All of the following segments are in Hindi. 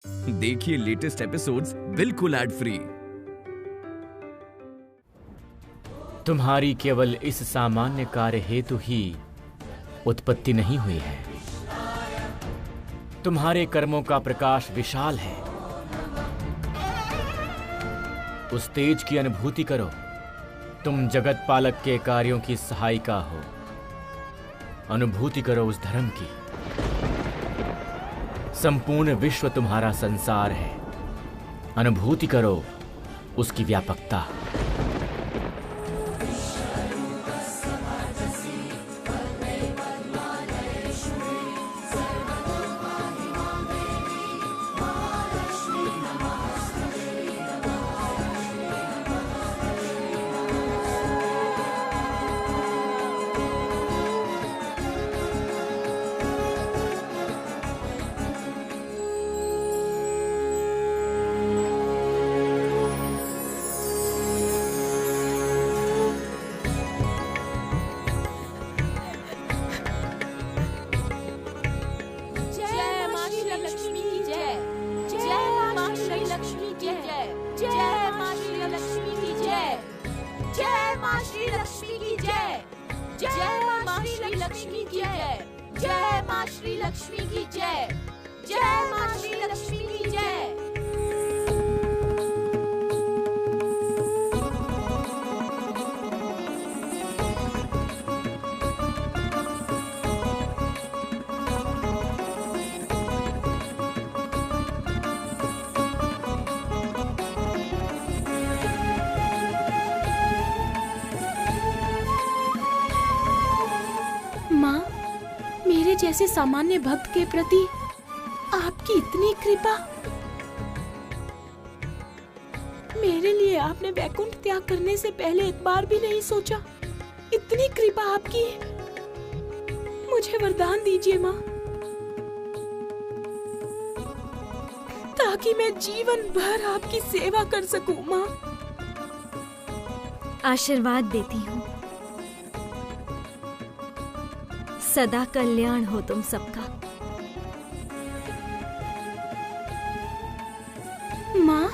देखिए लेटेस्ट एपिसोड्स बिल्कुल एड फ्री। तुम्हारी केवल इस सामान्य कार्य हेतु ही उत्पत्ति नहीं हुई है। तुम्हारे कर्मों का प्रकाश विशाल है। उस तेज की अनुभूति करो। तुम जगत पालक के कार्यों की सहायिका हो। अनुभूति करो उस धर्म की। संपूर्ण विश्व तुम्हारा संसार है। अनुभूति करो उसकी व्यापकता। जैसे सामान्य भक्त के प्रति आपकी इतनी कृपा। मेरे लिए आपने वैकुंठ त्याग करने से पहले एक बार भी नहीं सोचा। इतनी कृपा आपकी। मुझे वरदान दीजिए माँ, ताकि मैं जीवन भर आपकी सेवा कर सकूं। माँ, आशीर्वाद देती हूँ। सदा कल्याण हो तुम सबका। माँ,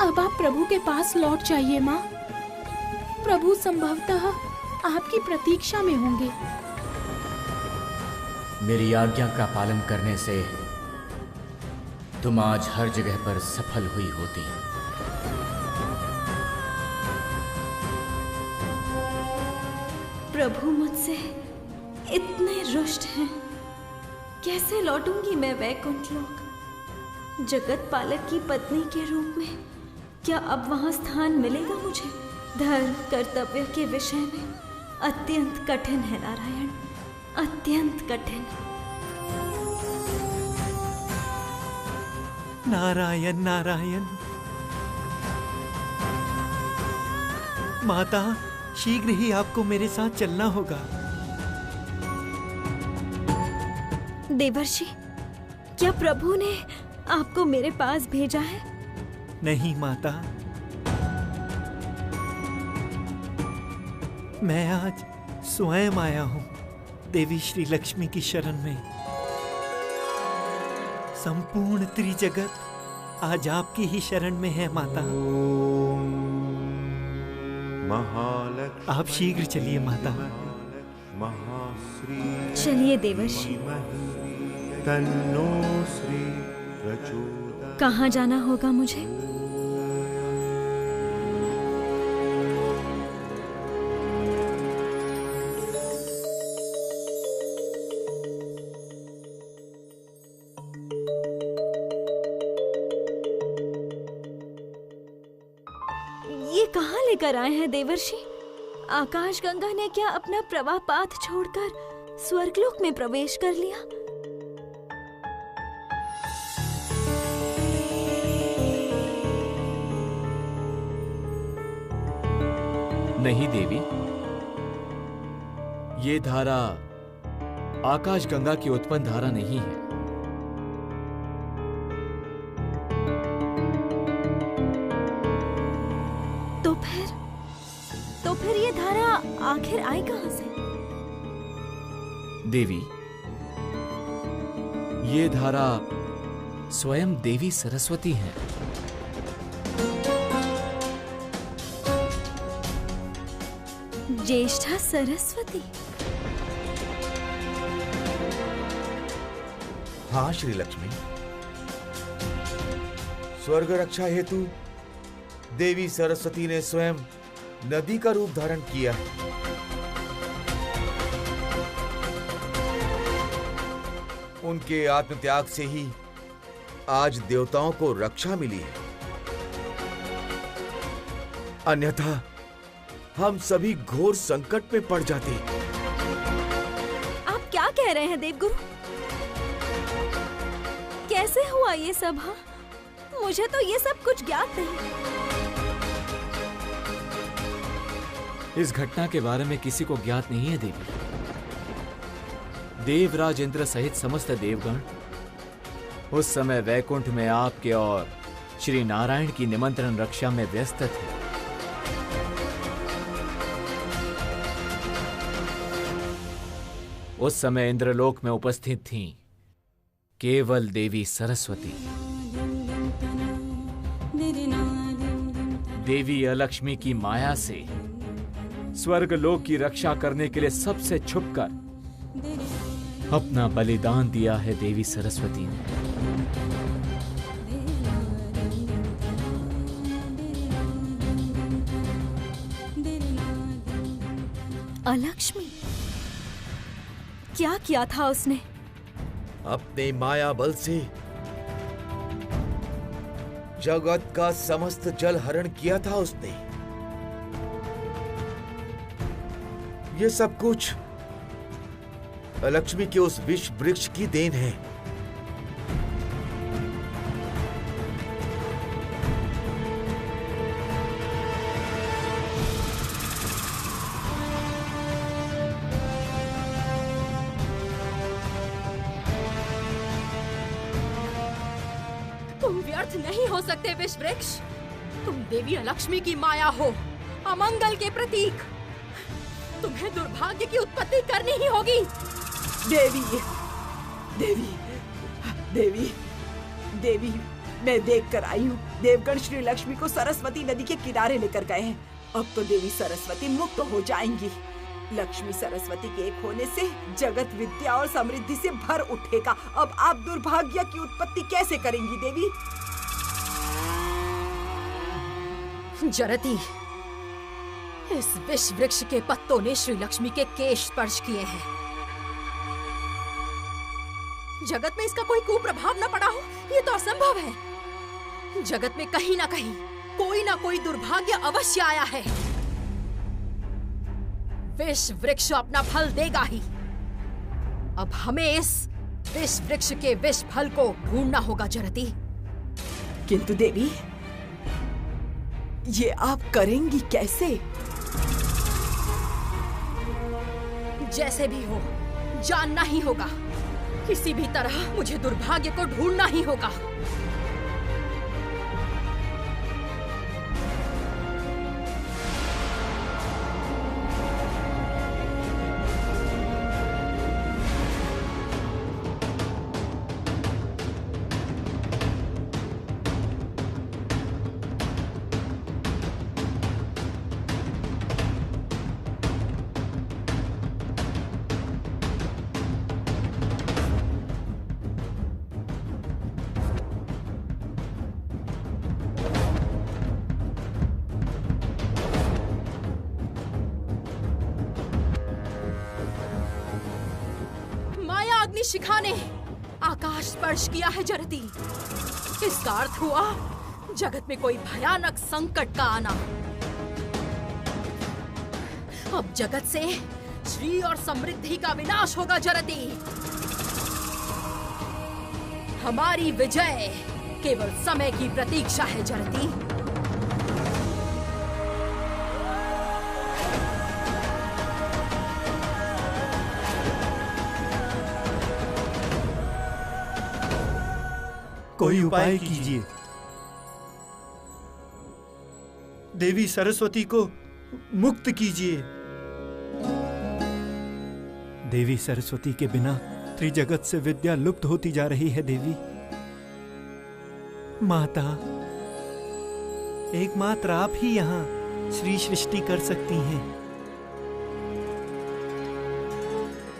अब आप प्रभु के पास लौट जाइए। माँ, प्रभु संभवतः आपकी प्रतीक्षा में होंगे। मेरी आज्ञा का पालन करने से तुम आज हर जगह पर सफल हुई होती। प्रभु मुझसे इतने रुष्ट हैं। कैसे लौटूंगी मैं वैकुंठ लोक? जगत पालक की पत्नी के रूप में क्या अब वहां स्थान मिलेगा मुझे? धर्म कर्तव्य के विषय में अत्यंत कठिन है नारायण, अत्यंत कठिन। नारायण नारायण। माता, शीघ्र ही आपको मेरे साथ चलना होगा। देवर्षि, क्या प्रभु ने आपको मेरे पास भेजा है? नहीं माता, मैं आज स्वयं आया हूँ देवी श्री लक्ष्मी की शरण में। संपूर्ण त्रिजगत आज आपकी ही शरण में है माता। आप शीघ्र चलिए माता। चलिए देवर्षि। कहाँ जाना होगा मुझे? ये कहाँ लेकर आए हैं देवर्षि? आकाश गंगा ने क्या अपना प्रवाह पाथ छोड़कर स्वर्गलोक में प्रवेश कर लिया? नहीं देवी, ये धारा आकाश गंगा की उत्पन्न धारा नहीं है। तो फिर ये धारा आखिर आई कहां से? देवी, ये धारा स्वयं देवी सरस्वती हैं। ज्येष्ठा सरस्वती। हाँ श्री लक्ष्मी, स्वर्ग रक्षा हेतु देवी सरस्वती ने स्वयं नदी का रूप धारण किया। उनके आत्मत्याग से ही आज देवताओं को रक्षा मिली है, अन्यथा हम सभी घोर संकट में पड़ जाते। आप क्या कह रहे हैं देवगुरु? कैसे हुआ ये सब? हाँ, मुझे तो ये सब कुछ ज्ञात नहीं। इस घटना के बारे में किसी को ज्ञात नहीं है देवी। देवराज इंद्र सहित समस्त देवगण उस समय वैकुंठ में आपके और श्री नारायण की निमंत्रण रक्षा में व्यस्त थे। उस समय इंद्रलोक में उपस्थित थीं केवल देवी सरस्वती। देवी अलक्ष्मी की माया से स्वर्गलोक की रक्षा करने के लिए सबसे छुपकर अपना बलिदान दिया है देवी सरस्वती ने। अलक्ष्मी, क्या किया था उसने? अपने माया बल से जगत का समस्त जल हरण किया था उसने। ये सब कुछ लक्ष्मी के उस विष वृक्ष की देन है। तुम व्यर्थ नहीं हो सकते विष वृक्ष। तुम देवी अलक्ष्मी की माया हो, अमंगल के प्रतीक। तुम्हें दुर्भाग्य की उत्पत्ति करनी ही होगी। देवी, देवी, देवी, देवी, मैं देख कर आई हूँ। देवगण श्री लक्ष्मी को सरस्वती नदी के किनारे लेकर गए हैं। अब तो देवी सरस्वती मुक्त हो जाएंगी। लक्ष्मी सरस्वती के एक होने से जगत विद्या और समृद्धि से भर उठेगा। अब आप दुर्भाग्य की उत्पत्ति कैसे करेंगी देवी? जरती, इस विष वृक्ष के पत्तों ने श्री लक्ष्मी के केश स्पर्श किए हैं। जगत में इसका कोई कुप्रभाव न पड़ा हो, ये तो असंभव है। जगत में कहीं ना कहीं कोई ना कोई दुर्भाग्य अवश्य आया है। विष वृक्ष अपना फल देगा ही। अब हमें इस विष वृक्ष के विष फल को ढूंढना होगा जरती। किंतु देवी, ये आप करेंगी कैसे? जैसे भी हो, जानना ही होगा। किसी भी तरह मुझे दुर्भाग्य को ढूंढना ही होगा। शिखा ने आकाश स्पर्श किया है जरती। इसका अर्थ हुआ जगत में कोई भयानक संकट का आना। अब जगत से श्री और समृद्धि का विनाश होगा जरती। हमारी विजय केवल समय की प्रतीक्षा है जरती। कोई उपाय कीजिए। देवी सरस्वती को मुक्त कीजिए। देवी सरस्वती के बिना त्रिजगत से विद्या लुप्त होती जा रही है। देवी, माता, एकमात्र आप ही यहाँ श्री सृष्टि कर सकती हैं।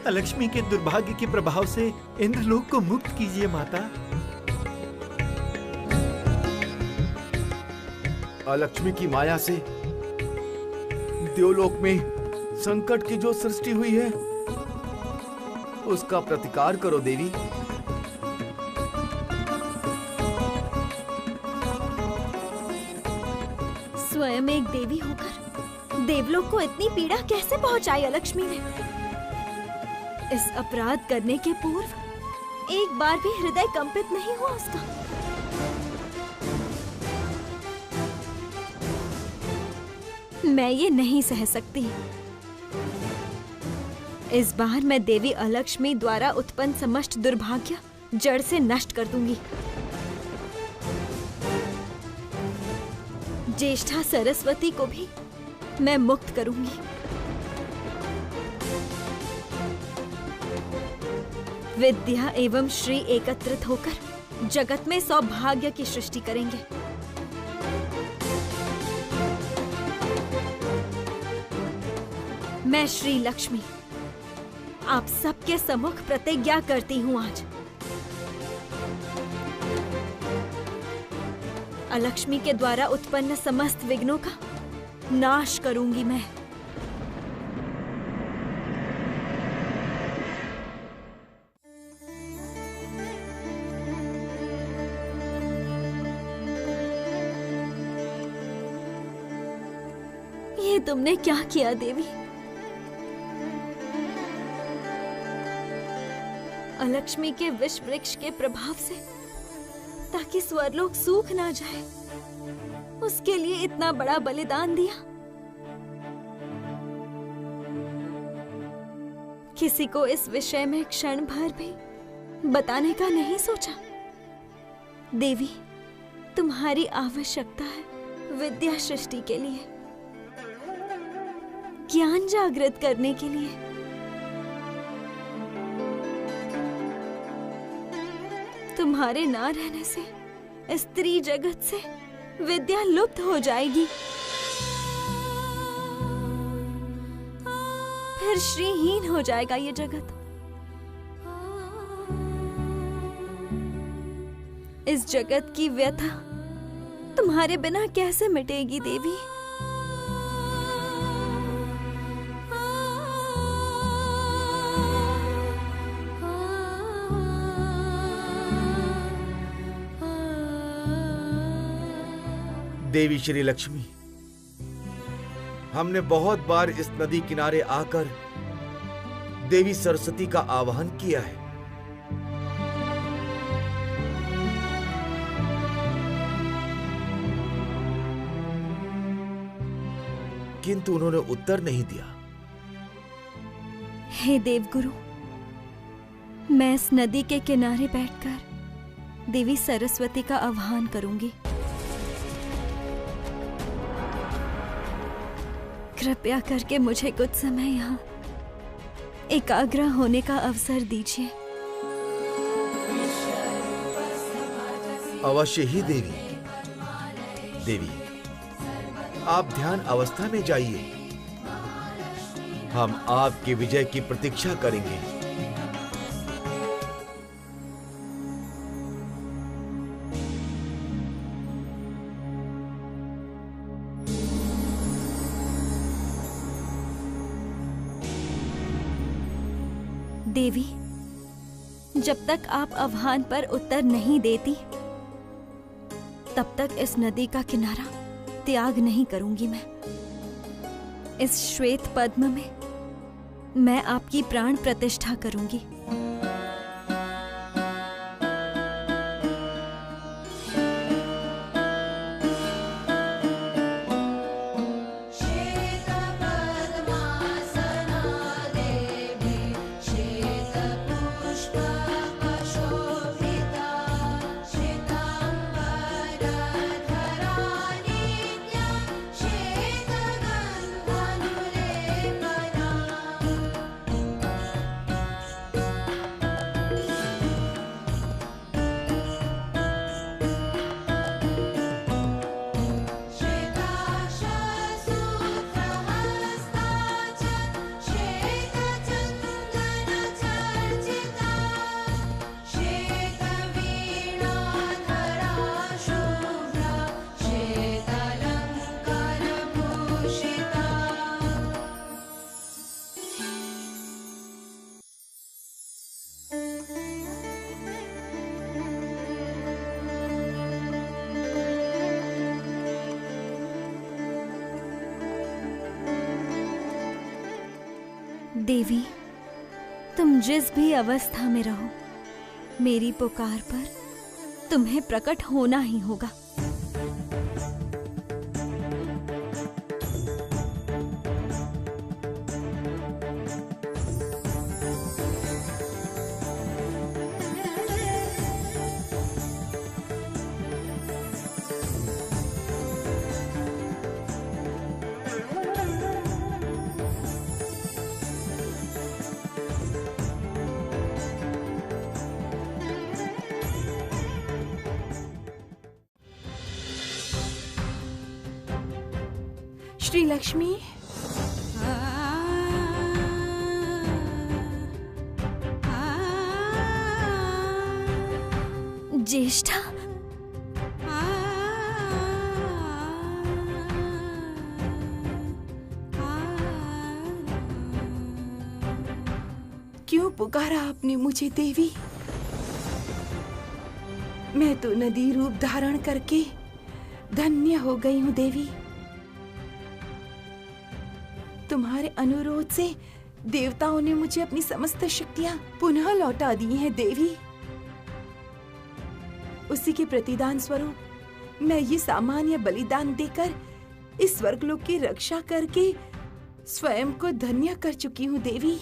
अलक्ष्मी के दुर्भाग्य के प्रभाव से इंद्रलोक को मुक्त कीजिए माता। अलक्ष्मी की माया से देवलोक में संकट की जो सृष्टि हुई है उसका प्रतिकार करो देवी। स्वयं एक देवी होकर देवलोक को इतनी पीड़ा कैसे पहुंचाई अलक्ष्मी ने? इस अपराध करने के पूर्व एक बार भी हृदय कंपित नहीं हुआ उसका। मैं ये नहीं सह सकती। इस बार मैं देवी अलक्ष्मी द्वारा उत्पन्न समस्त दुर्भाग्य जड़ से नष्ट कर दूंगी। ज्येष्ठा सरस्वती को भी मैं मुक्त करूंगी। विद्या एवं श्री एकत्रित होकर जगत में सौभाग्य की सृष्टि करेंगे। मैं श्री लक्ष्मी आप सबके सम्मुख प्रतिज्ञा करती हूँ आज। अलक्ष्मी के द्वारा उत्पन्न समस्त विघ्नों का नाश करूंगी मैं। ये तुमने क्या किया देवी? अलक्ष्मी के विष वृक्ष के प्रभाव से ताकि स्वर्लोक सूख ना जाए, उसके लिए इतना बड़ा बलिदान दिया। किसी को इस विषय में क्षण भर भी बताने का नहीं सोचा। देवी, तुम्हारी आवश्यकता है विद्या सृष्टि के लिए, ज्ञान जागृत करने के लिए। तुम्हारे ना रहने से स्त्री जगत से विद्या लुप्त हो जाएगी, फिर श्रीहीन हो जाएगा ये जगत। इस जगत की व्यथा तुम्हारे बिना कैसे मिटेगी देवी? देवी श्री लक्ष्मी, हमने बहुत बार इस नदी किनारे आकर देवी सरस्वती का आवाहन किया है, किंतु उन्होंने उत्तर नहीं दिया। हे देवगुरु, मैं इस नदी के किनारे बैठकर देवी सरस्वती का आह्वान करूंगी। कृपया करके मुझे कुछ समय यहाँ एकाग्र होने का अवसर दीजिए। अवश्य ही देवी। देवी, आप ध्यान अवस्था में जाइए, हम आपके विजय की प्रतीक्षा करेंगे। देवी, जब तक आप आह्वान पर उत्तर नहीं देती, तब तक इस नदी का किनारा त्याग नहीं करूंगी मैं। इस श्वेत पद्म में मैं आपकी प्राण प्रतिष्ठा करूंगी। देवी, तुम जिस भी अवस्था में रहो, मेरी पुकार पर तुम्हें प्रकट होना ही होगा। श्री लक्ष्मी, ज्येष्ठा, क्यों पुकारा आपने मुझे देवी? मैं तो नदी रूप धारण करके धन्य हो गई हूँ देवी। तुम्हारे अनुरोध से देवताओं ने मुझे अपनी समस्त शक्तियां पुनः लौटा दी हैं देवी। उसी के प्रतिदान स्वरूप मैं ये सामान्य बलिदान देकर इस स्वर्गलोक की रक्षा करके स्वयं को धन्य कर चुकी हूँ देवी।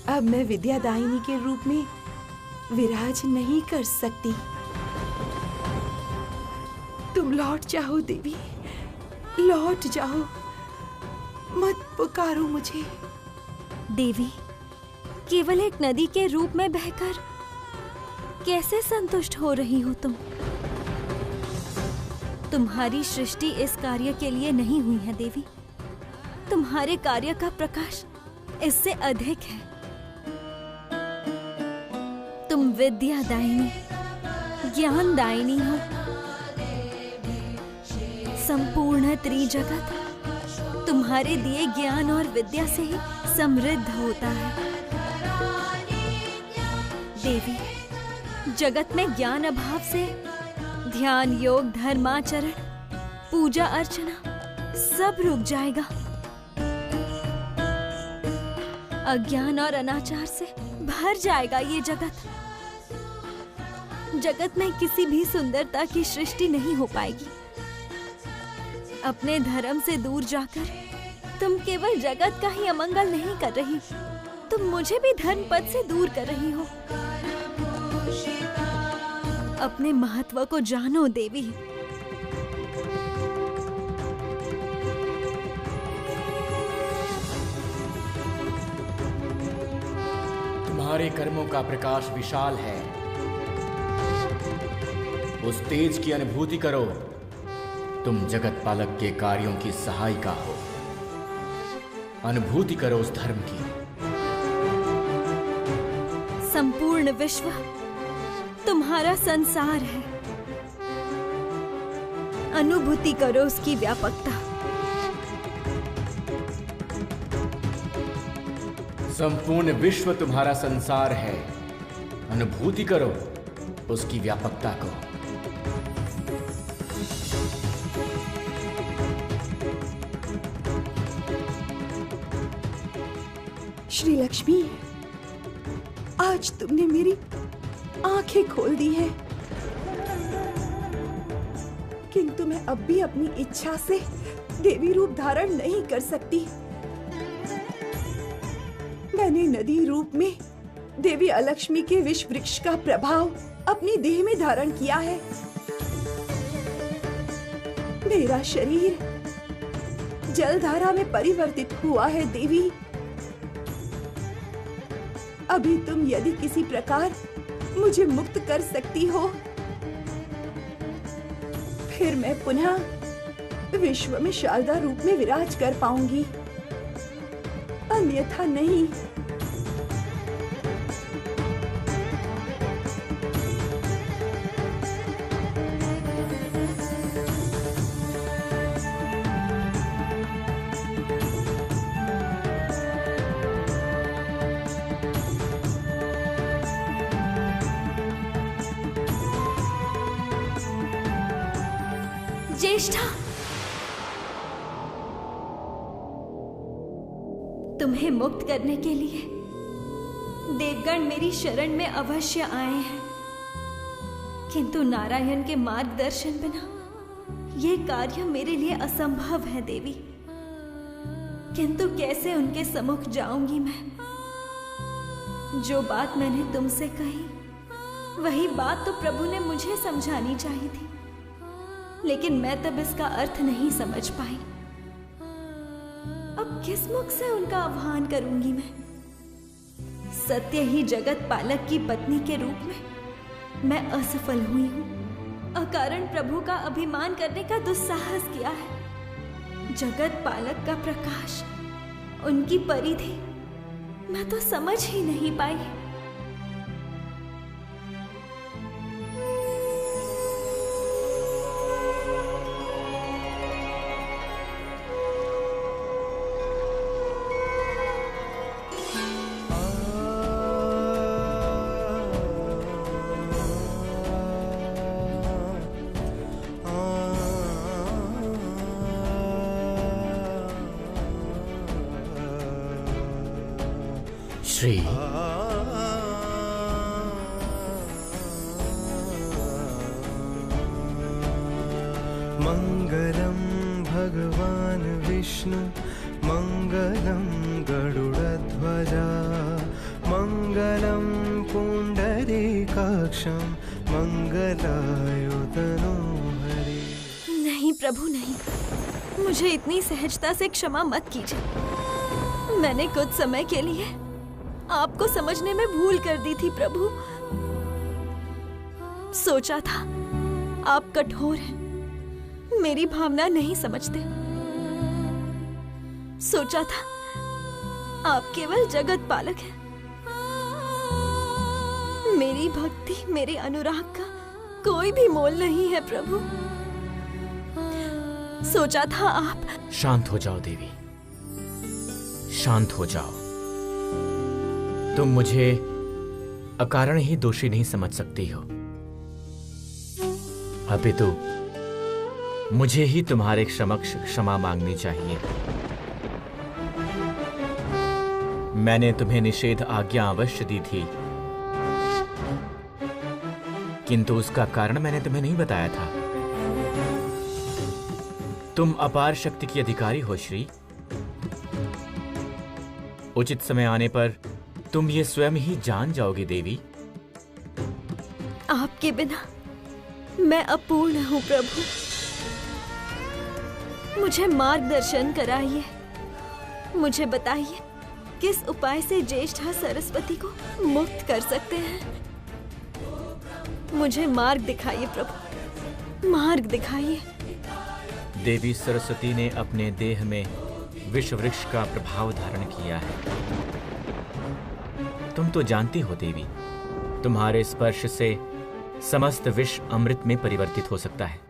अब मैं विद्यादायिनी के रूप में विराज नहीं कर सकती। तुम लौट जाओ देवी, लौट जाओ, मत पुकारो मुझे। देवी, केवल एक नदी के रूप में बहकर कैसे संतुष्ट हो रही हो तुम? तुम्हारी सृष्टि इस कार्य के लिए नहीं हुई है देवी। तुम्हारे कार्य का प्रकाश इससे अधिक है। तुम विद्यादायिनी, ज्ञानदायिनी हो। संपूर्ण त्रिजगत तुम्हारे दिए ज्ञान और विद्या से ही समृद्ध होता है। देवी, जगत में ज्ञान अभाव से ध्यान, योग, धर्माचरण, पूजा अर्चना सब रुक जाएगा। अज्ञान और अनाचार से भर जाएगा ये जगत। जगत में किसी भी सुंदरता की सृष्टि नहीं हो पाएगी। अपने धर्म से दूर जाकर तुम केवल जगत का ही अमंगल नहीं कर रही, तुम मुझे भी धर्म पद से दूर कर रही हो। अपने महत्व को जानो देवी। तुम्हारे कर्मों का प्रकाश विशाल है। उस तेज की अनुभूति करो। तुम जगत पालक के कार्यों की सहायिका हो। अनुभूति करो उस धर्म की। संपूर्ण विश्व तुम्हारा संसार है। अनुभूति करो उसकी व्यापकता। संपूर्ण विश्व तुम्हारा संसार है। अनुभूति करो उसकी व्यापकता को। श्री लक्ष्मी, आज तुमने मेरी आंखें खोल दी हैं, किंतु मैं अब भी अपनी इच्छा से देवी रूप धारण नहीं कर सकती। मैंने नदी रूप में देवी अलक्ष्मी के विष वृक्ष का प्रभाव अपनी देह में धारण किया है। मेरा शरीर जलधारा में परिवर्तित हुआ है देवी। अभी तुम यदि किसी प्रकार मुझे मुक्त कर सकती हो, फिर मैं पुनः विश्व में शारदा रूप में विराज कर पाऊंगी, अन्यथा नहीं। ज्येष्ठा, तुम्हें मुक्त करने के लिए देवगण मेरी शरण में अवश्य आए हैं, किंतु नारायण के मार्गदर्शन बिना ये कार्य मेरे लिए असंभव है देवी। किंतु कैसे उनके सम्मुख जाऊंगी मैं? जो बात मैंने तुमसे कही वही बात तो प्रभु ने मुझे समझानी चाहिए थी, लेकिन मैं तब इसका अर्थ नहीं समझ पाई। अब किस मुख से उनका आह्वान करूंगी मैं? सत्य ही जगत पालक की पत्नी के रूप में मैं असफल हुई हूं। अकारण प्रभु का अभिमान करने का दुस्साहस किया है। जगत पालक का प्रकाश, उनकी परिधि मैं तो समझ ही नहीं पाई। श्री मंगलम भगवान विष्णु मंगलम गरुड़ध्वजा मंगलम पुंडरीकाक्षं मंगलायुतनो हरे। नहीं प्रभु नहीं, मुझे इतनी सहजता से क्षमा मत कीजिए। मैंने कुछ समय के लिए आपको समझने में भूल कर दी थी प्रभु। सोचा था आप कठोर हैं, मेरी भावना नहीं समझते। सोचा था आप केवल जगत पालक हैं। मेरी भक्ति, मेरे अनुराग का कोई भी मोल नहीं है प्रभु। सोचा था आप। शांत हो जाओ देवी, शांत हो जाओ। तुम मुझे अकारण ही दोषी नहीं समझ सकती हो, अपितु मुझे ही तुम्हारे समक्ष क्षमा मांगनी चाहिए। मैंने तुम्हें निषेध आज्ञा अवश्य दी थी, किंतु उसका कारण मैंने तुम्हें नहीं बताया था। तुम अपार शक्ति की अधिकारी हो श्री। उचित समय आने पर तुम ये स्वयं ही जान जाओगी देवी। आपके बिना मैं अपूर्ण हूं प्रभु। मुझे मार्गदर्शन कराइए। मुझे बताइए किस उपाय से ज्येष्ठा सरस्वती को मुक्त कर सकते हैं। मुझे मार्ग दिखाइए प्रभु, मार्ग दिखाइए। देवी सरस्वती ने अपने देह में विष वृक्ष का प्रभाव धारण किया है। तुम तो जानती हो देवी, तुम्हारे स्पर्श से समस्त विष अमृत में परिवर्तित हो सकता है।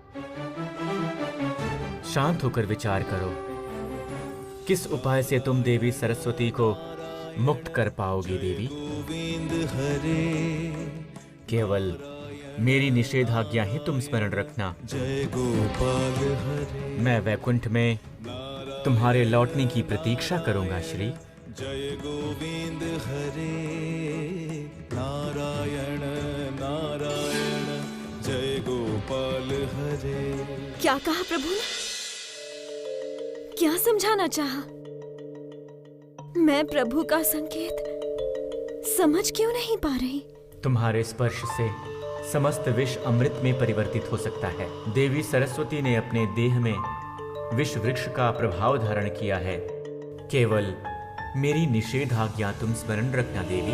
शांत होकर विचार करो, किस उपाय से तुम देवी सरस्वती को मुक्त कर पाओगी देवी? केवल मेरी निषेधाज्ञा ही तुम स्मरण रखना। जय गोपाल हरे। मैं वैकुंठ में तुम्हारे लौटने की प्रतीक्षा करूंगा श्री। जय गोविंद हरे नारायण नारायण जय गोपाल हरे। क्या कहा प्रभु ने? क्या समझाना चाहा? मैं प्रभु का संकेत समझ क्यों नहीं पा रही? तुम्हारे स्पर्श से समस्त विष अमृत में परिवर्तित हो सकता है। देवी सरस्वती ने अपने देह में विष वृक्ष का प्रभाव धारण किया है। केवल मेरी निषेधाज्ञा तुम स्मरण रखना देवी।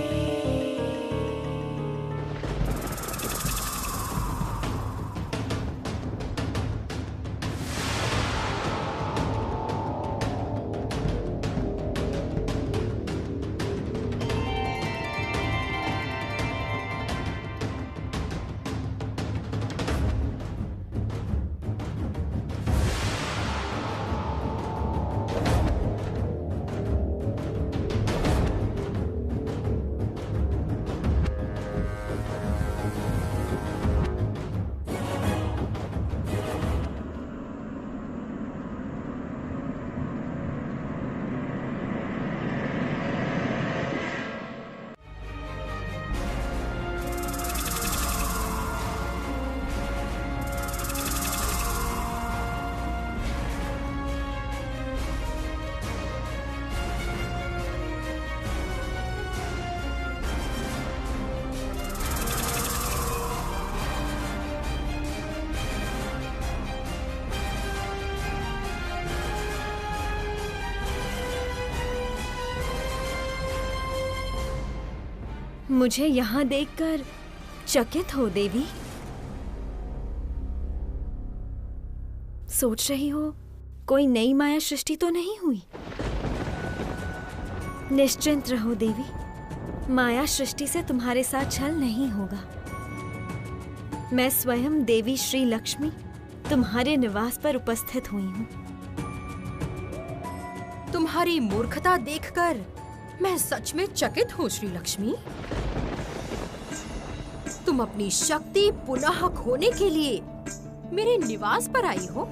मुझे यहाँ देखकर चकित हो देवी? सोच रही हो कोई नई माया सृष्टि तो नहीं हुई? निश्चिंत रहो देवी, माया सृष्टि से तुम्हारे साथ छल नहीं होगा। मैं स्वयं देवी श्री लक्ष्मी तुम्हारे निवास पर उपस्थित हुई हूँ। तुम्हारी मूर्खता देखकर मैं सच में चकित हूँ श्री लक्ष्मी। तुम अपनी शक्ति पुनः खोने के लिए मेरे निवास पर आई हो?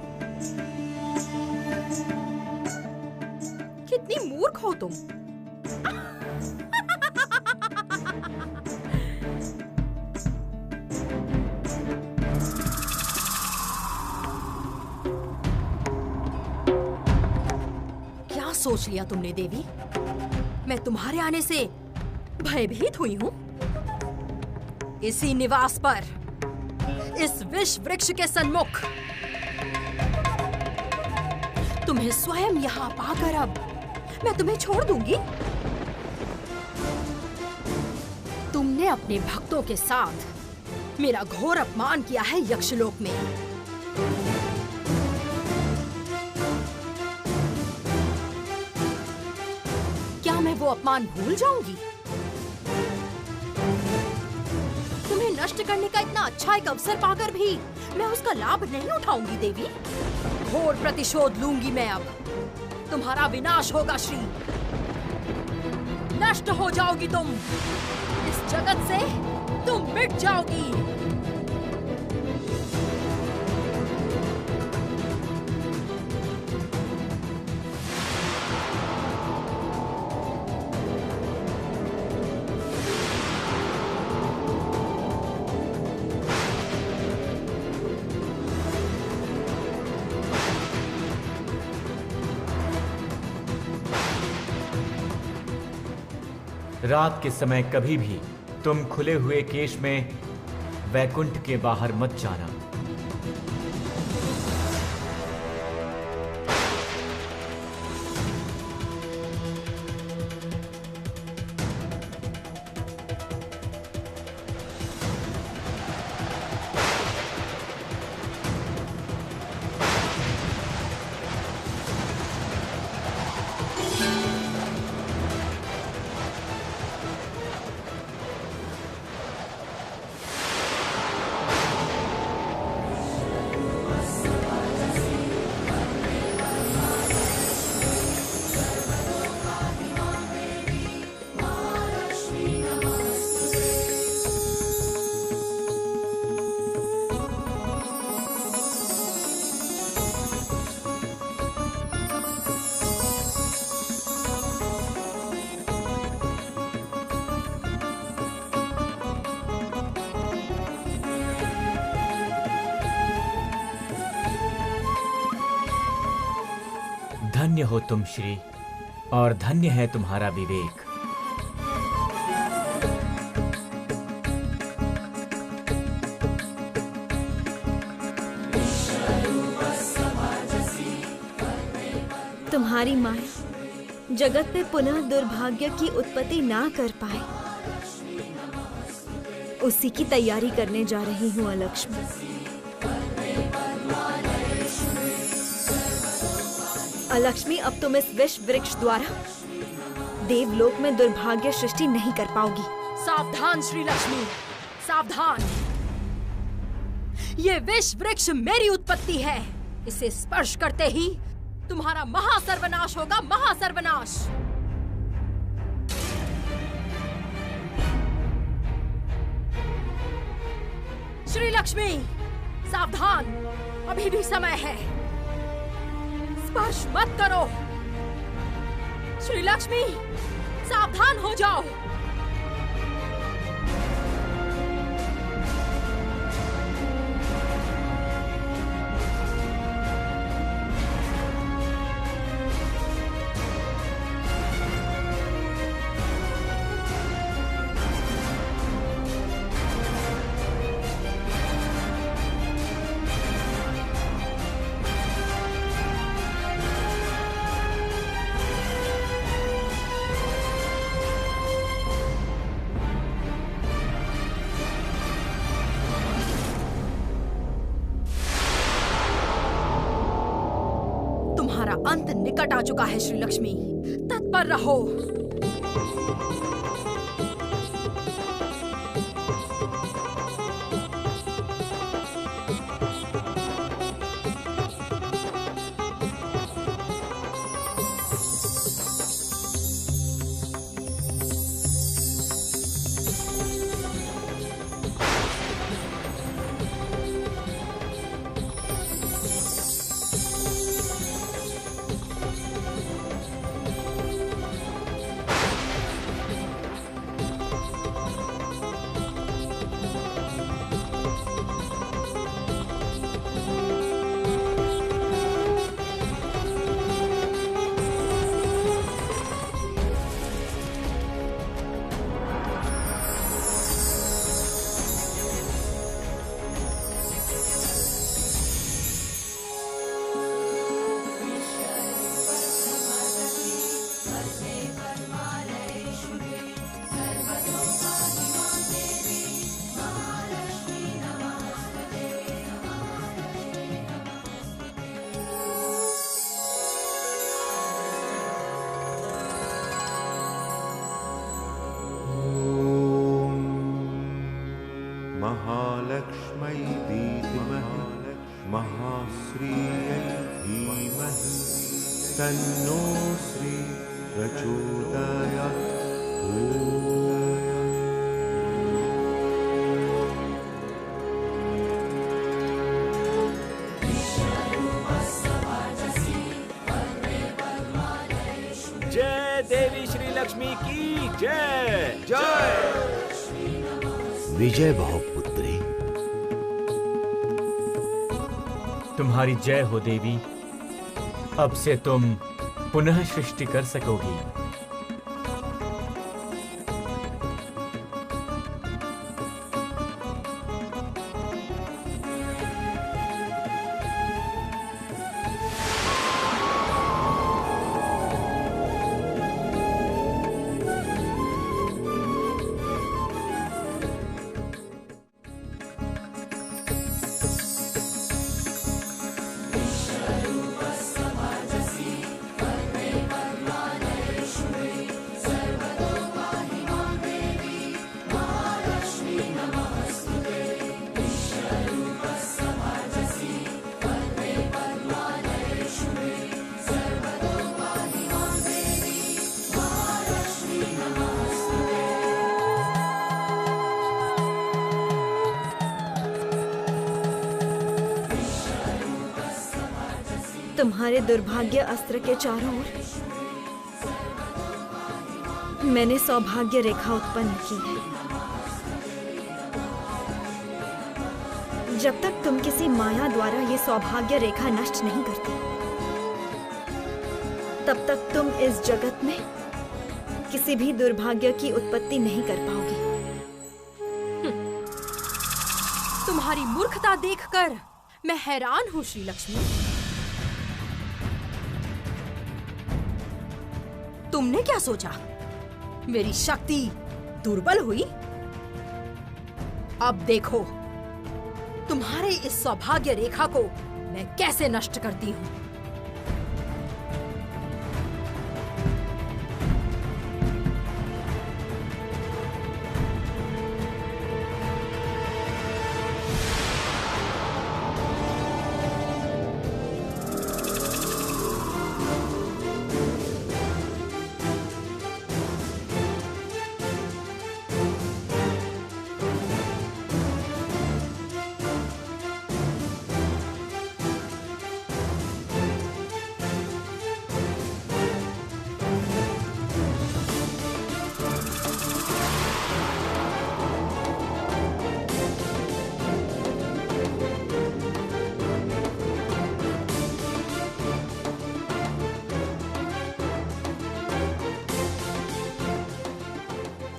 कितनी मूर्ख हो तुम। क्या सोच लिया तुमने देवी? मैं तुम्हारे आने से भयभीत हुई हूँ? इसी निवास पर, इस विष वृक्ष के सन्मुख तुम्हें स्वयं यहाँ पाकर अब मैं तुम्हें छोड़ दूंगी? तुमने अपने भक्तों के साथ मेरा घोर अपमान किया है यक्षलोक में। क्या मैं वो अपमान भूल जाऊंगी? तुम्हें नष्ट करने का इतना अच्छा एक अवसर पाकर भी मैं उसका लाभ नहीं उठाऊंगी देवी। घोर प्रतिशोध लूंगी मैं अब। तुम्हारा विनाश होगा श्री। नष्ट हो जाओगी तुम। इस जगत से तुम मिट जाओगी। रात के समय कभी भी तुम खुले हुए केश में वैकुंठ के बाहर मत जाना। धन्य हो तुम श्री, और धन्य है तुम्हारा विवेक। तुम्हारी माया जगत में पुनः दुर्भाग्य की उत्पत्ति ना कर पाए, उसी की तैयारी करने जा रही हूँ अलक्ष्मी। अलक्ष्मी, अब तुम इस विष वृक्ष द्वारा देवलोक में दुर्भाग्य सृष्टि नहीं कर पाओगी। सावधान श्री लक्ष्मी, सावधान। ये विष वृक्ष मेरी उत्पत्ति है। इसे स्पर्श करते ही तुम्हारा महासर्वनाश होगा, महासर्वनाश। श्री लक्ष्मी, सावधान, अभी भी समय है। स्पर्श मत करो। श्री लक्ष्मी, सावधान हो जाओ। अंत निकट आ चुका है श्री लक्ष्मी, तत्पर रहो। महालक्ष्मी धीमहि महाश्रियै धीमहि तन्नो श्री प्रचोदयात्। जय देवी श्री लक्ष्मी की जय। जय। विजय भाव पुत्री। तुम्हारी जय हो देवी। अब से तुम पुनः सृष्टि कर सकोगी। तुम्हारे दुर्भाग्य अस्त्र के चारों ओर मैंने सौभाग्य रेखा उत्पन्न की है। जब तक तुम किसी माया द्वारा ये सौभाग्य रेखा नष्ट नहीं करती, तब तक तुम इस जगत में किसी भी दुर्भाग्य की उत्पत्ति नहीं कर पाओगी। तुम्हारी मूर्खता देखकर मैं हैरान हूँ श्री लक्ष्मी। तुमने क्या सोचा, मेरी शक्ति दुर्बल हुई? अब देखो तुम्हारे इस सौभाग्य रेखा को मैं कैसे नष्ट करती हूँ।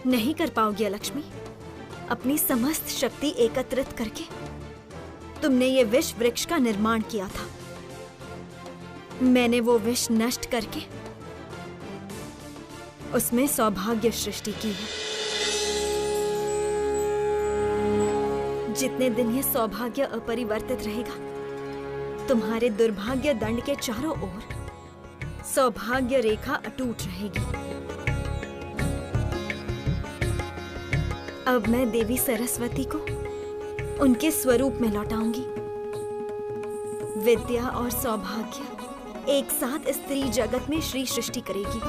नहीं कर पाओगी लक्ष्मी। अपनी समस्त शक्ति एकत्रित करके तुमने ये विष वृक्ष का निर्माण किया था। मैंने वो विष नष्ट करके उसमें सौभाग्य सृष्टि की है। जितने दिन ये सौभाग्य अपरिवर्तित रहेगा, तुम्हारे दुर्भाग्य दंड के चारों ओर सौभाग्य रेखा अटूट रहेगी। अब मैं देवी सरस्वती को उनके स्वरूप में लौटाऊंगी। विद्या और सौभाग्य एक साथ स्त्री जगत में श्री सृष्टि करेगी।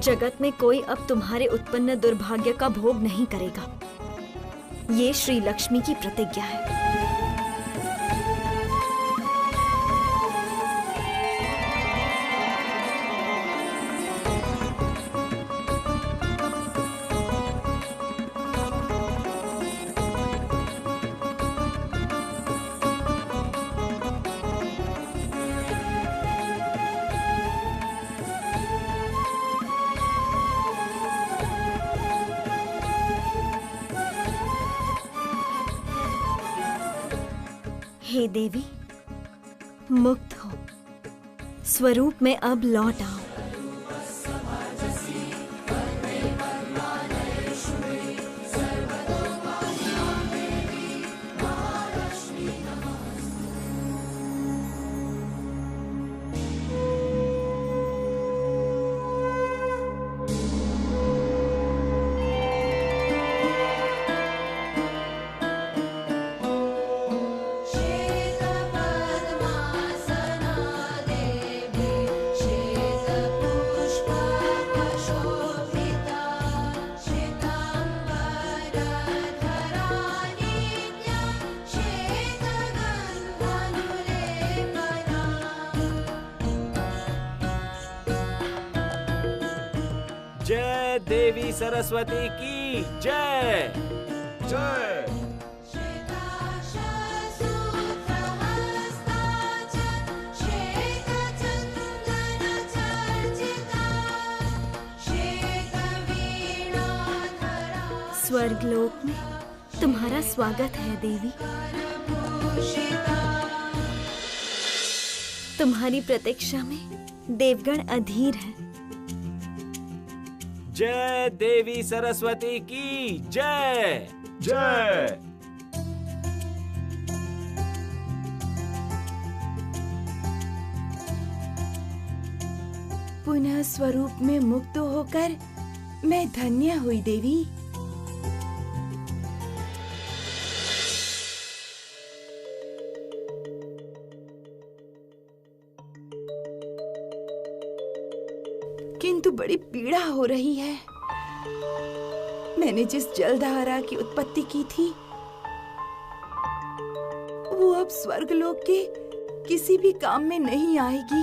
जगत में कोई अब तुम्हारे उत्पन्न दुर्भाग्य का भोग नहीं करेगा। ये श्री लक्ष्मी की प्रतिज्ञा है। हे देवी, मुक्त हो, स्वरूप में अब लौट आओ। जय देवी सरस्वती की जय। जय। स्वर्गलोक में तुम्हारा स्वागत है देवी। तुम्हारी प्रतीक्षा में देवगण अधीर है। जय देवी सरस्वती की जय। जय। पुनः स्वरूप में मुक्त होकर मैं धन्य हुई देवी। किंतु बड़ी पीड़ा हो रही है। मैंने जिस जलधारा की उत्पत्ति की थी वो अब स्वर्गलोक के किसी भी काम में नहीं आएगी।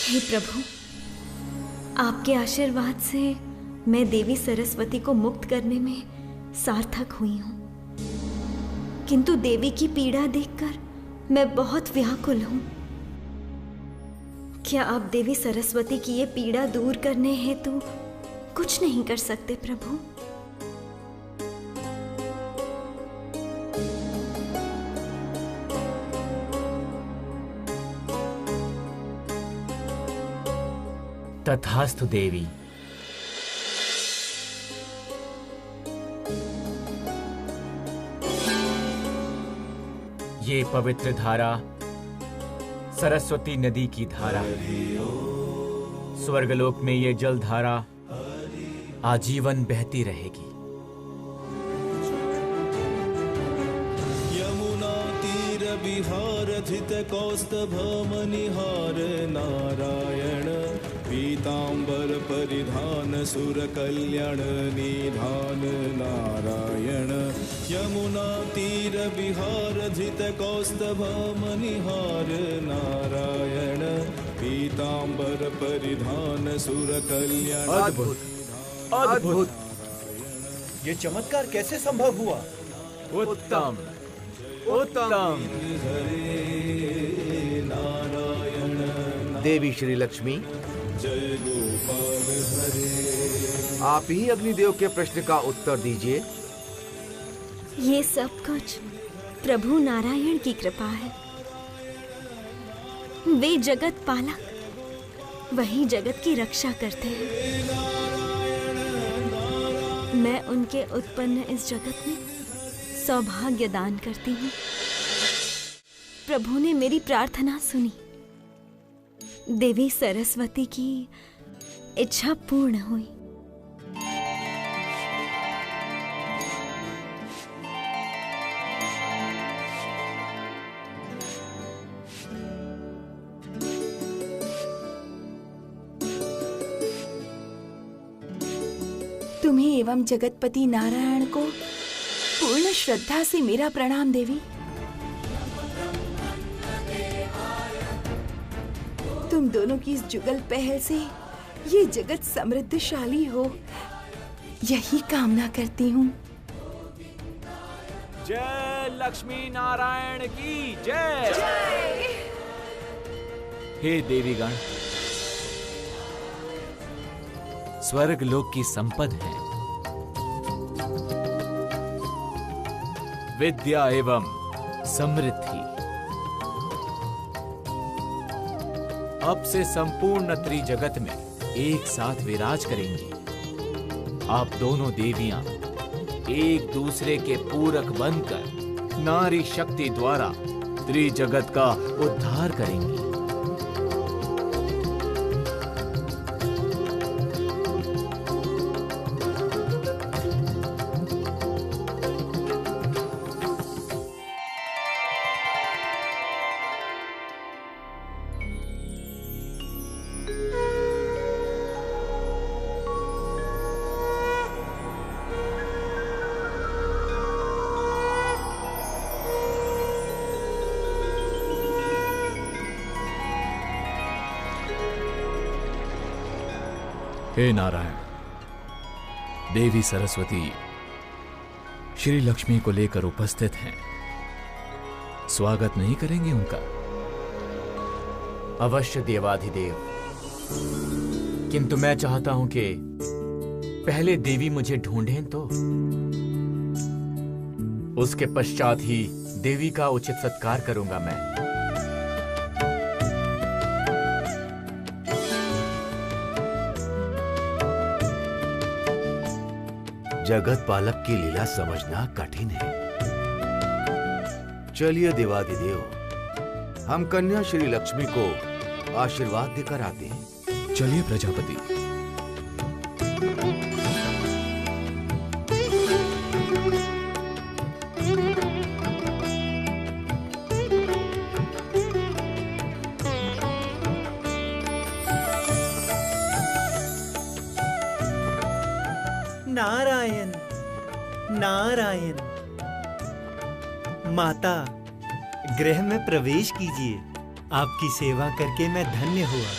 हे प्रभु, आपके आशीर्वाद से मैं देवी सरस्वती को मुक्त करने में सार्थक हुई हूँ। किंतु देवी की पीड़ा देखकर मैं बहुत व्याकुल हूँ। क्या आप देवी सरस्वती की ये पीड़ा दूर करने हेतु कुछ नहीं कर सकते प्रभु? तथास्तु देवी। ये पवित्र धारा सरस्वती नदी की धारा है। स्वर्गलोक में ये जल धारा आजीवन बहती रहेगी। यमुना तीर विहार धित कौस्तभ मनिहार नारायण पीतांबर परिधान सुर कल्याण निधान नारायण। यमुना तीर विहार धित कौस्तभ मनिहार नारायण पीतांबर परिधान सुर कल्याण। अद्भुत, अद्भुत। ये चमत्कार कैसे संभव हुआ? उत्तम, उत्तम। देवी श्री लक्ष्मी, जय गोपाल हरे। आप ही अग्निदेव के प्रश्न का उत्तर दीजिए। ये सब कुछ प्रभु नारायण की कृपा है। वे जगत पालक वही जगत की रक्षा करते हैं। मैं उनके उत्पन्न इस जगत में सौभाग्य दान करती हूँ। प्रभु ने मेरी प्रार्थना सुनी। देवी सरस्वती की इच्छा पूर्ण हुई। तुम्हें एवं जगतपति नारायण को पूर्ण श्रद्धा से मेरा प्रणाम देवी। तुम दोनों की इस जुगल पहल से ये जगत समृद्धशाली हो, यही कामना करती हूँ। जय लक्ष्मी नारायण की जय। हे देवीगण, स्वर्ग लोक की संपद है विद्या एवं समृद्धि। अब से संपूर्ण त्रिजगत में एक साथ विराज करेंगी। आप दोनों देवियां एक दूसरे के पूरक बनकर नारी शक्ति द्वारा त्रिजगत का उद्धार करेंगी। हे नारायण, देवी सरस्वती श्री लक्ष्मी को लेकर उपस्थित हैं। स्वागत नहीं करेंगे उनका? अवश्य देवाधिदेव, किंतु मैं चाहता हूं कि पहले देवी मुझे ढूंढें तो उसके पश्चात ही देवी का उचित सत्कार करूंगा मैं। जगत पालक की लीला समझना कठिन है। चलिए देवाधिदेव, हम कन्या श्री लक्ष्मी को आशीर्वाद देकर आते हैं। चलिए प्रजापति। नारायण नारायण। माता, गृह में प्रवेश कीजिए। आपकी सेवा करके मैं धन्य हुआ।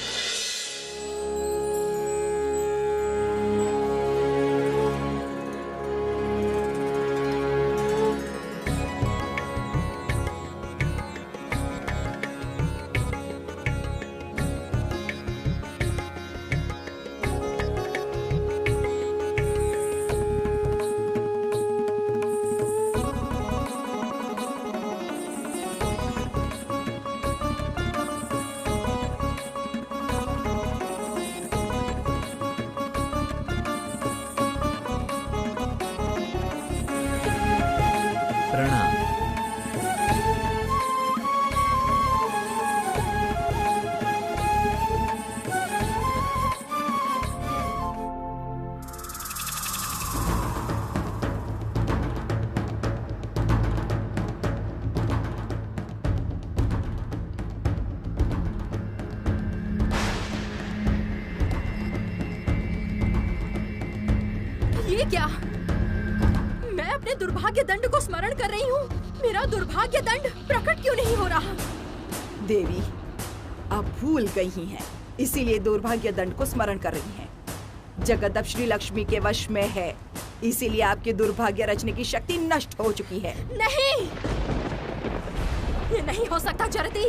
ये क्या? मैं अपने दुर्भाग्य दंड को स्मरण कर रही हूँ। मेरा दुर्भाग्य दंड प्रकट क्यों नहीं हो रहा? देवी, आप भूल गई हैं, इसीलिए दुर्भाग्य दंड को स्मरण कर रही हैं। जगत अब श्री लक्ष्मी के वश में है, इसीलिए आपके दुर्भाग्य रचने की शक्ति नष्ट हो चुकी है। नहीं, ये नहीं हो सकता जरती।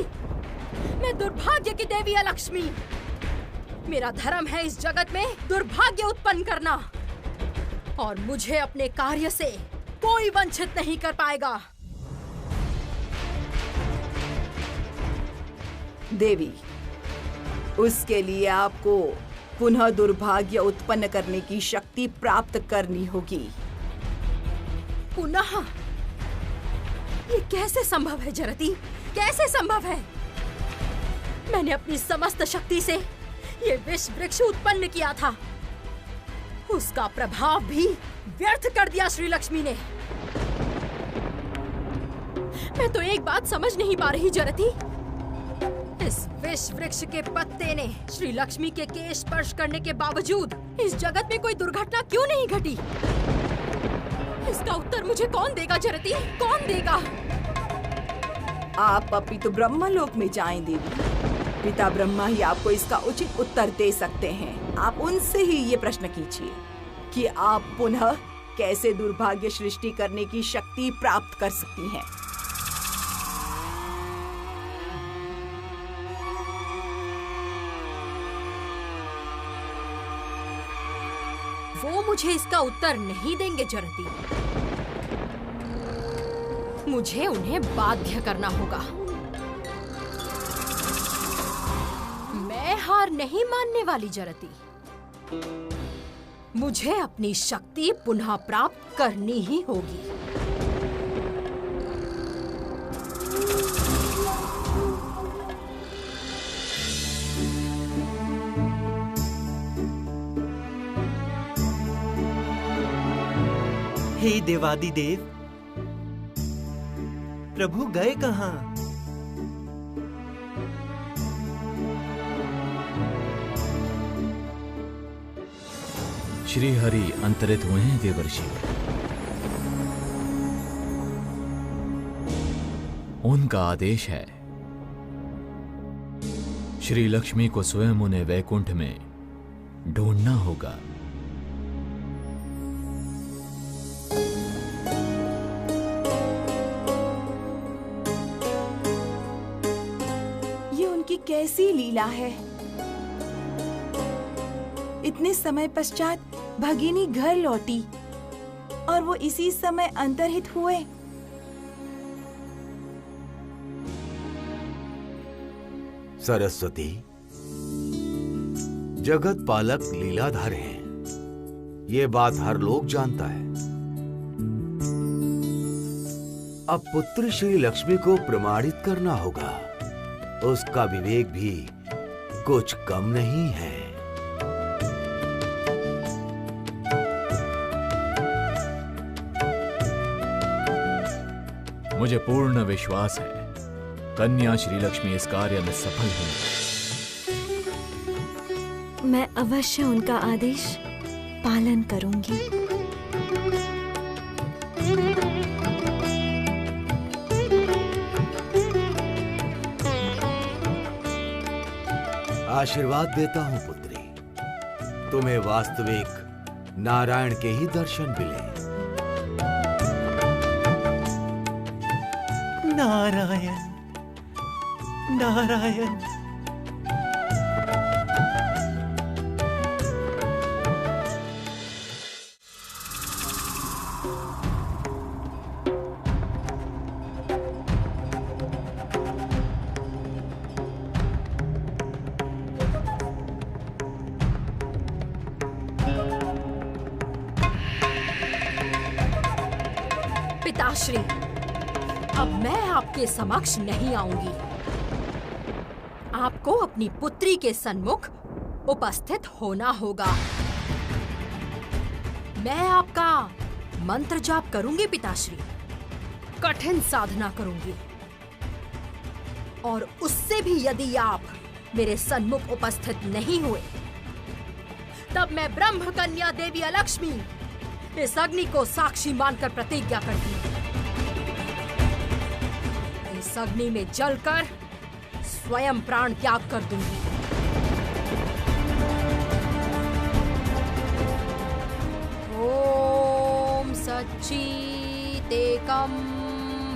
मैं दुर्भाग्य की देवी अलक्ष्मी। मेरा धर्म है इस जगत में दुर्भाग्य उत्पन्न करना, और मुझे अपने कार्य से कोई वंचित नहीं कर पाएगा। देवी, उसके लिए आपको पुनः दुर्भाग्य उत्पन्न करने की शक्ति प्राप्त करनी होगी। पुनः? ये कैसे संभव है जरती? कैसे संभव है? मैंने अपनी समस्त शक्ति से ये विष वृक्ष उत्पन्न किया था। उसका प्रभाव भी व्यर्थ कर दिया श्री लक्ष्मी ने। मैं तो एक बात समझ नहीं पा रही जरती। इस विष वृक्ष के पत्ते ने श्री लक्ष्मी के केश स्पर्श करने के बावजूद इस जगत में कोई दुर्घटना क्यों नहीं घटी? इसका उत्तर मुझे कौन देगा जरती? कौन देगा? आप अपितु ब्रह्मलोक में जाएं देवी। पिता ब्रह्मा ही आपको इसका उचित उत्तर दे सकते हैं। आप उनसे ही ये प्रश्न कीजिए कि आप पुनः कैसे दुर्भाग्य सृष्टि करने की शक्ति प्राप्त कर सकती हैं। वो मुझे इसका उत्तर नहीं देंगे जरती। मुझे उन्हें बाध्य करना होगा। मैं हार नहीं मानने वाली जरती। मुझे अपनी शक्ति पुनः प्राप्त करनी ही होगी। हे देवादिदेव, प्रभु गए कहाँ? श्री हरि अंतरित हुए हैं देवर्षि। उनका आदेश है श्री लक्ष्मी को स्वयं उन्हें वैकुंठ में ढूंढना होगा। ये उनकी कैसी लीला है। इतने समय पश्चात भगिनी घर लौटी और वो इसी समय अंतर्हित हुए। सरस्वती, जगत पालक लीलाधर हैं। ये बात हर लोग जानता है। अब पुत्र श्री लक्ष्मी को प्रमाणित करना होगा। उसका विवेक भी कुछ कम नहीं है। मुझे पूर्ण विश्वास है कन्या श्री लक्ष्मी इस कार्य में सफल होंगी। मैं अवश्य उनका आदेश पालन करूंगी। आशीर्वाद देता हूं पुत्री, तुम्हें वास्तविक नारायण के ही दर्शन मिले। नारायण नारायण। पिताश्री, अब मैं आपके समक्ष नहीं आऊंगी। आपको अपनी पुत्री के सन्मुख उपस्थित होना होगा। मैं आपका मंत्र जाप करूंगी पिताश्री, कठिन साधना करूंगी, और उससे भी यदि आप मेरे सन्मुख उपस्थित नहीं हुए, तब मैं ब्रह्म कन्या देवी अलक्ष्मी इस अग्नि को साक्षी मानकर प्रतिज्ञा करती हूँ। इस अग्नि में जलकर स्वयं प्राण त्याग कर दूंगी। ओम सच्चिदेकम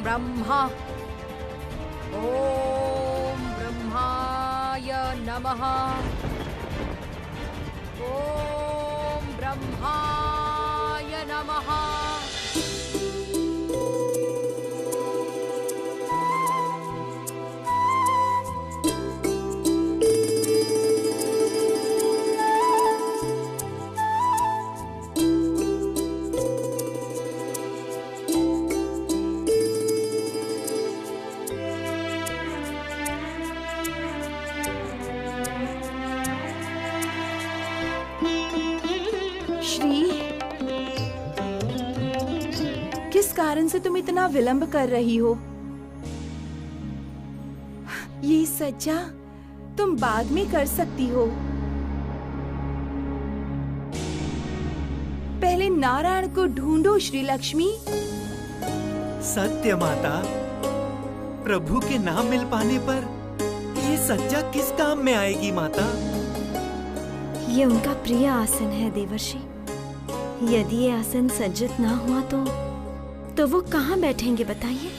ब्रह्मा। ओम ब्रह्माय नमः। ओम ब्रह्माय नमः। कारण से तुम इतना विलंब कर रही हो? ये सज्जा तुम बाद में कर सकती हो। पहले नारायण को ढूंढो श्री लक्ष्मी। सत्य माता, प्रभु के नाम मिल पाने पर ये सज्जा किस काम में आएगी माता? ये उनका प्रिय आसन है देवर्षि। यदि ये आसन सज्जित ना हुआ तो वो कहाँ बैठेंगे बताइए?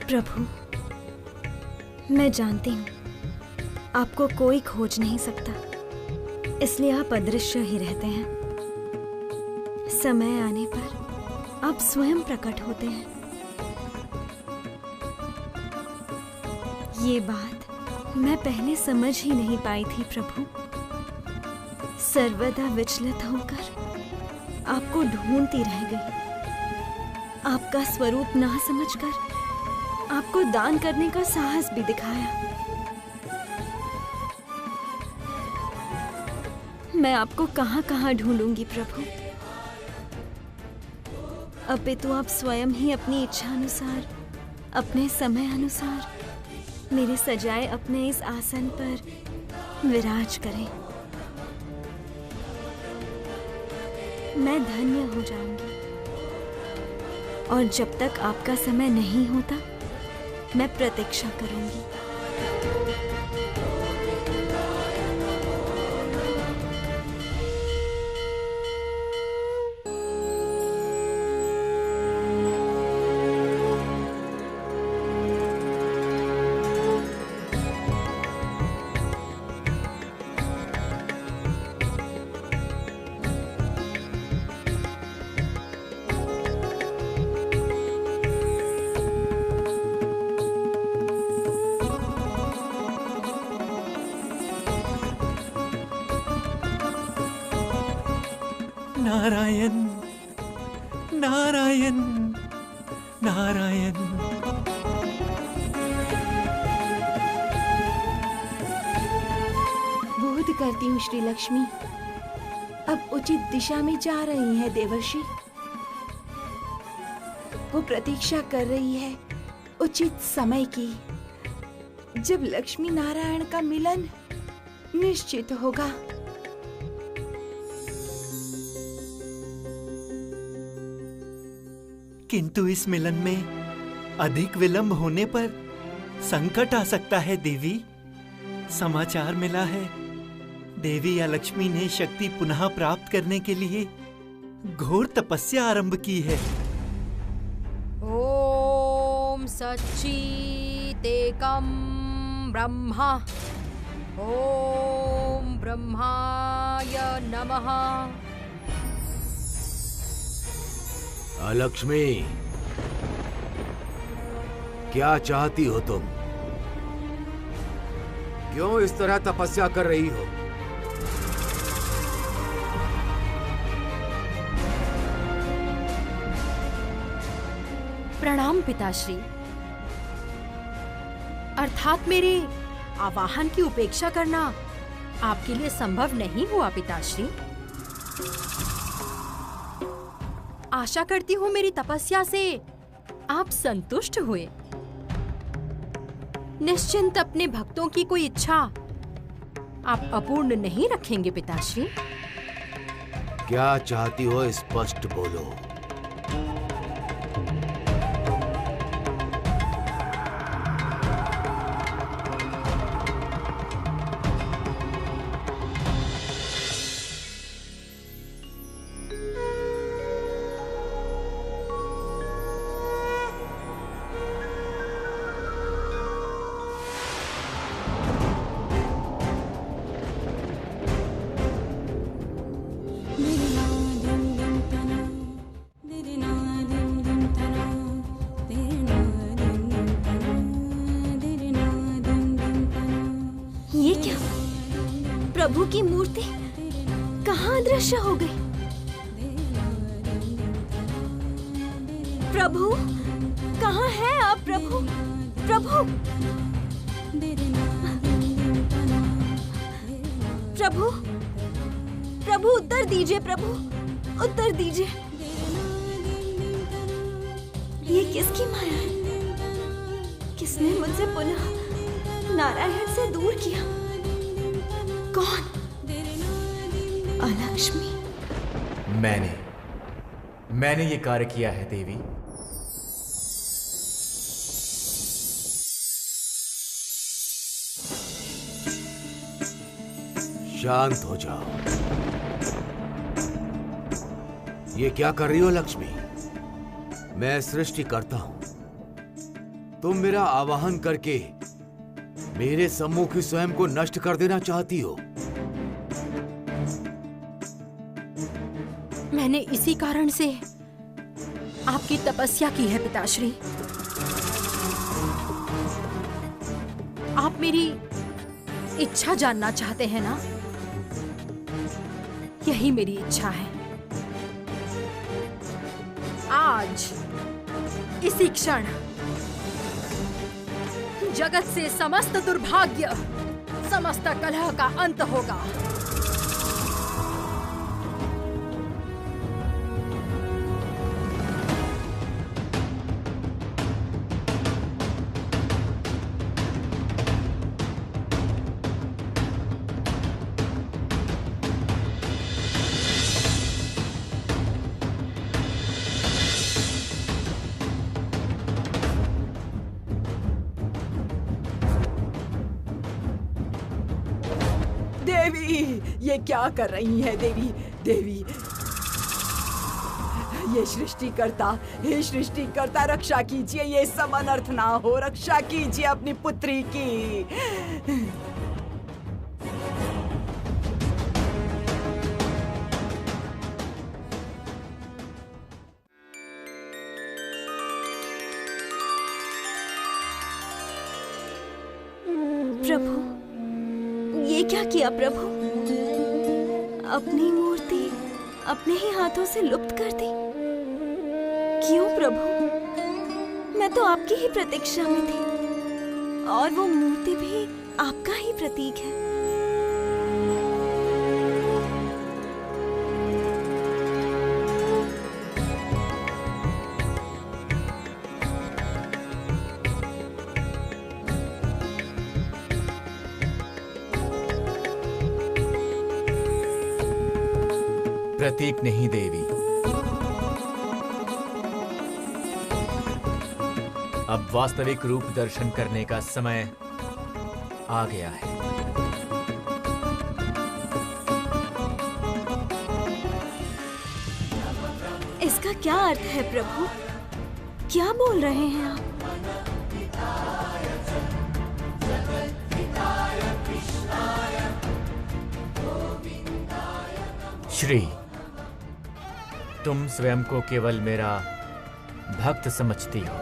प्रभु, मैं जानती हूँ आपको कोई खोज नहीं सकता, इसलिए आप अदृश्य ही रहते हैं। समय आने पर आप स्वयं प्रकट होते हैं। ये बात मैं पहले समझ ही नहीं पाई थी प्रभु। सर्वदा विचलित होकर आपको ढूंढती रह गई। आपका स्वरूप ना समझकर आपको दान करने का साहस भी दिखाया। मैं आपको कहां कहां ढूंढूंगी प्रभु। अपितु आप स्वयं ही अपनी इच्छा अनुसार, अपने समय अनुसार मेरे सजाए अपने इस आसन पर विराज करें। मैं धन्य हो जाऊंगी। और जब तक आपका समय नहीं होता, मैं प्रतीक्षा करूंगी। नारायण, नारायण, नारायण। बोध करती हूँ श्री लक्ष्मी, अब उचित दिशा में जा रही है देवर्षि। वो प्रतीक्षा कर रही है उचित समय की, जब लक्ष्मी नारायण का मिलन निश्चित होगा। किंतु इस मिलन में अधिक विलंब होने पर संकट आ सकता है देवी। समाचार मिला है देवी या लक्ष्मी ने शक्ति पुनः प्राप्त करने के लिए घोर तपस्या आरंभ की है। ओम सच्चिदेकम ब्रह्मा, ओम ब्रह्माय नमः। लक्ष्मी, क्या चाहती हो तुम? क्यों इस तरह तपस्या कर रही हो? प्रणाम पिताश्री। अर्थात मेरे आवाहन की उपेक्षा करना आपके लिए संभव नहीं हुआ पिताश्री। आशा करती हूँ मेरी तपस्या से आप संतुष्ट हुए। निश्चिंत अपने भक्तों की कोई इच्छा आप अपूर्ण नहीं रखेंगे पिताश्री। क्या चाहती हो स्पष्ट बोलो। प्रभु की मूर्ति कहाँ अदृश्य हो गई? प्रभु, कहाँ है आप प्रभु? प्रभु, प्रभु, प्रभु उत्तर दीजिए, प्रभु उत्तर दीजिए। ये किसकी माया है? किसने मुझसे पुनः नारायण से दूर किया? कौन? अलक्ष्मी। मैंने ये कार्य किया है देवी। शांत हो जाओ। ये क्या कर रही हो लक्ष्मी? मैं सृष्टि करता हूं, तुम मेरा आवाहन करके मेरे सम्मुख ही स्वयं को नष्ट कर देना चाहती हो। मैंने इसी कारण से आपकी तपस्या की है पिताश्री। आप मेरी इच्छा जानना चाहते हैं ना? यही मेरी इच्छा है। आज इसी क्षण जगत से समस्त दुर्भाग्य, समस्त कलह का अंत होगा। देवी, ये क्या कर रही है देवी? देवी, ये सृष्टिकर्ता, हे सृष्टिकर्ता, रक्षा कीजिए, ये सब अनर्थ ना हो, रक्षा कीजिए अपनी पुत्री की। प्रभु, ये क्या किया प्रभु? अपनी मूर्ति अपने ही हाथों से लुप्त कर दी। क्यों प्रभु? मैं तो आपकी ही प्रतीक्षा में थी, और वो मूर्ति भी आपका ही प्रतीक है। प्रतीक नहीं देवी, अब वास्तविक रूप दर्शन करने का समय आ गया है। इसका क्या अर्थ है प्रभु? क्या बोल रहे हैं आप? श्री, तुम स्वयं को केवल मेरा भक्त समझती हो,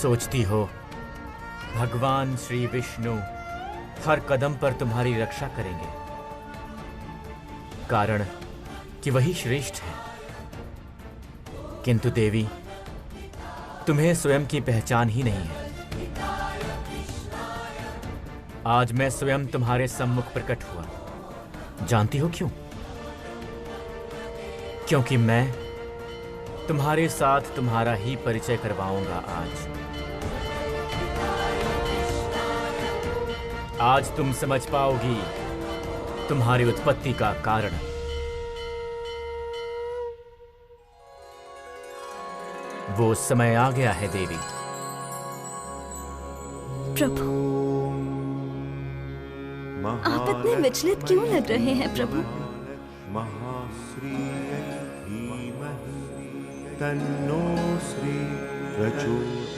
सोचती हो भगवान श्री विष्णु हर कदम पर तुम्हारी रक्षा करेंगे, कारण कि वही श्रेष्ठ है। किंतु देवी, तुम्हें स्वयं की पहचान ही नहीं है। आज मैं स्वयं तुम्हारे सम्मुख प्रकट हुआ। जानती हो क्यों? क्योंकि मैं तुम्हारे साथ तुम्हारा ही परिचय करवाऊंगा आज तुम समझ पाओगी तुम्हारी उत्पत्ति का कारण। वो समय आ गया है देवी। प्रभु, आप इतने विचलित क्यों लग रहे हैं प्रभु? महाश्री धीमहि तन्नो श्री प्रचोदयात्।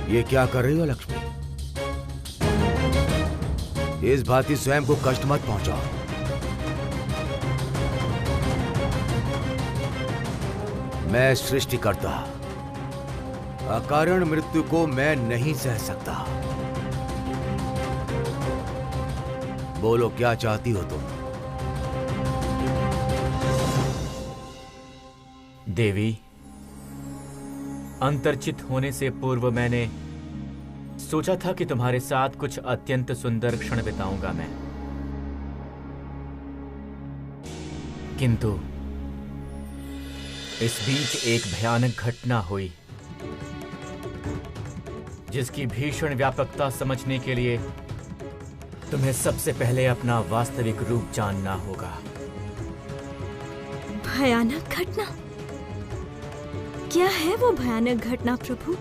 ये क्या कर रही हो लक्ष्मी? इस भांति स्वयं को कष्ट मत पहुंचाओ। मैं सृष्टिकर्ता, अकारण मृत्यु को मैं नहीं सह सकता। बोलो क्या चाहती हो तुम? देवी, अंतर्चित होने से पूर्व मैंने सोचा था कि तुम्हारे साथ कुछ अत्यंत सुंदर क्षण बिताऊंगा मैं, किंतु इस बीच एक भयानक घटना हुई जिसकी भीषण व्यापकता समझने के लिए तुम्हें सबसे पहले अपना वास्तविक रूप जानना होगा। भयानक घटना? क्या है वो भयानक घटना प्रभु?